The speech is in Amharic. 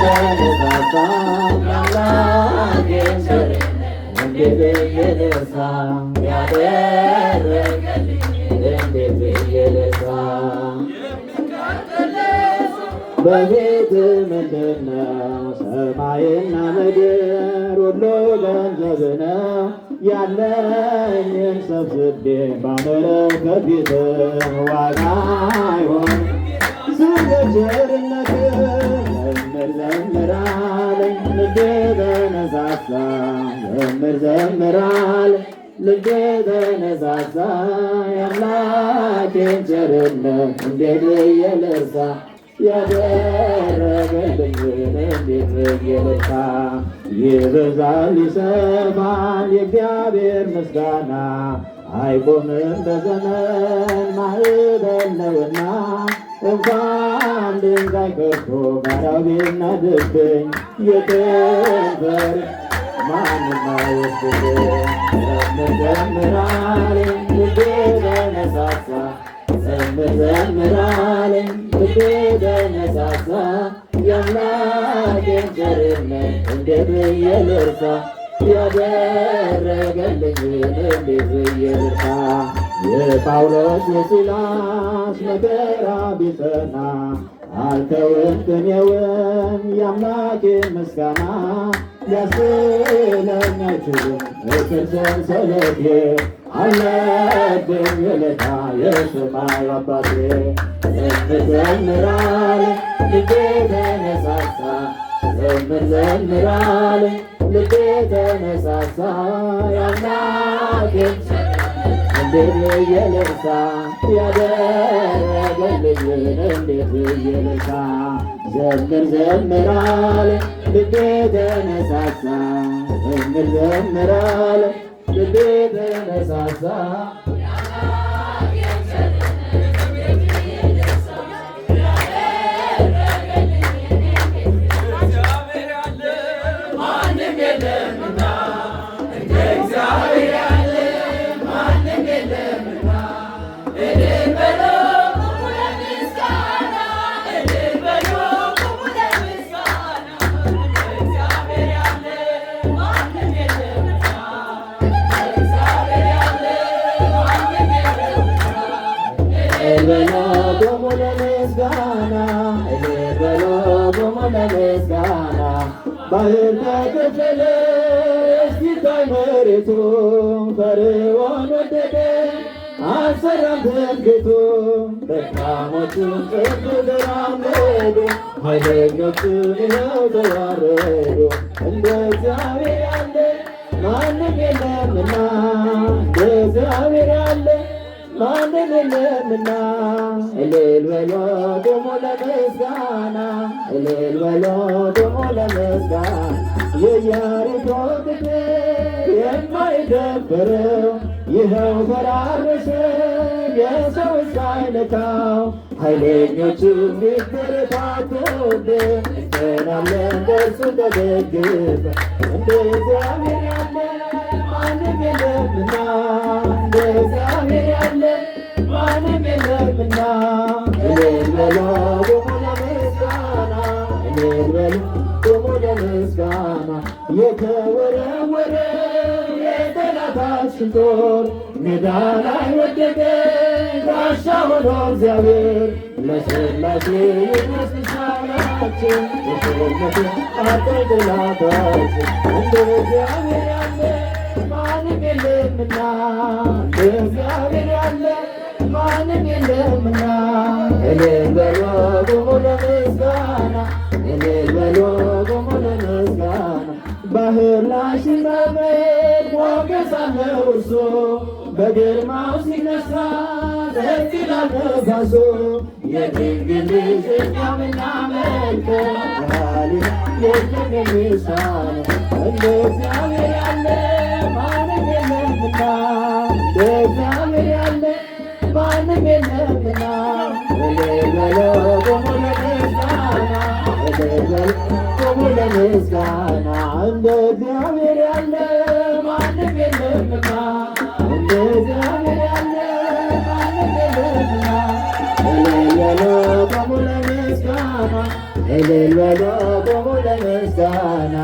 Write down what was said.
ለነሳሳ ያምላኬን ቸርነት እንዴት ብዬ ልርሳ ያደረገልኝ እንዴት ብዬ ልርሳ በፊት ምንድነው ሰማይና ምድር ሁሉ ገንዘብ ነው ያለኝን ሰብስቤ ባመለከት ፊት ዋጋ አይሆን ስለ ቸርነት ዘምር ዘምር አለኝ ልቤ ተነሳሳ ዘምር ዘምር አለኝ ልቤ ተነሳሳ የአምላኬን ቸርነት እንዴት ብዬ ልርሳ ያደረገልኝን እንዴት ብዬ ልርሳ ይበዛል ይሰፋል የእግዚአብሔር ምስጋና አይቆምም በዘመን ማዕበል ነውና እንኳን ድንጋይ ከቶ ጋራው ቢናድብኝ የከንፈር ማንም አይወስድብኝ ዘምር ዘምር አለኝ ልቤ ተነሳሳ ዘምር ዘምር አለኝ ልቤ ተነሳሳ የአምላኬን ቸርነት እንዴት ብዬ ልርሳ ያደረገልኝን እንዴት ብዬ ልርሳ የጳውሎስ የሲላስ መከራ ቢጸና አልተውም ቅኔውን የአምላኬን ምስጋና ሊያስጥለኝ አይችልም እስር ሰንሰለቴ አለብኝ ውለታ የሰማይ አባቴ ዘምር ዘምር አለኝ ልቤ ተነሳሳ ዘምር ዘምር አለኝ ልቤ ተነሳሳ የአምላኬን እንዴት ብዬ ልርሳ ያደረገልኝን እንዴት ብዬ ልርሳ ዘምር ዘምር አለኝ ልቤ ተነሳሳ ዘምር ዘምር አለኝ ልቤ ተነሳሳ ባህር ተከፈለ ሲታይ መሬቱ ፈርዖን ወደቀ አልሰራም ትምክህቱ ደካሞቹን ጽድቅ ተራመዱ ኃይለኞቹን ይኸው ተዋረዱ እንደ እግዚአብሔር ያለ ማንም የለምና እንደ እግዚአብሔር ያለ ማንም የለምና እልል በሎ ቆሞ ለምስጋና እልል በሎ ቆሞ ለምስጋና የኢያሪኮ ቅጥር የማይደፈረው ይኸው ፈራረሰ የሰው ሳይነካው ኃይለኞቹ ቢበረታቱብን እንጸናለን በእርሱ ተደግፈን እንደ እግዚአብሔር ያለ ማንም የለምና እንደ እግዚአብሔር ያለ ማንም የለምና እልል በሎ ቆሞ ለምስጋና እልል በሎ ቆሞ ለምስጋና የተወረወረ የጠላታችን ጦር ሜዳ ላይ ወደቀ ጋሻ ሆኖ እግዚአብሔር ለሥላሴ ይድረስ ምስጋናችን የሸለመት አጠይ ጠላታችን እንደ እግዚአብሔር ያለ ማንም የለምና እንደ እግዚአብሔር ያለ ማንም የለምና እልል በሎ ቆሞ ለምስጋና እልል በሎ ቆሞ ለምስጋና ባህር ላይ ሲራመድ ሞገስ አለው እርሱ በግርማው ሲነሳ ደስ ይላል ነፋሱ የድንግል ልጅ እኛ ምናመልከው ሃሌሉያ የለም የሚሳነው እንደ እግዚአብሔር ያለ ማንም የለምና እንደ እግዚአብሔር ያለ ማንም የለምና እልል በሎ ቆሞ ለምስጋና እልል በሎ ቆሞ ለምስጋና እንደ እግዚአብሔር ያለ ማንም የለምና እንደ እግዚአብሔር ያለ ማንም የለምና እልል በሎ ቆሞ ለምስጋና እልል በሉ ቁሙ ለምስጋና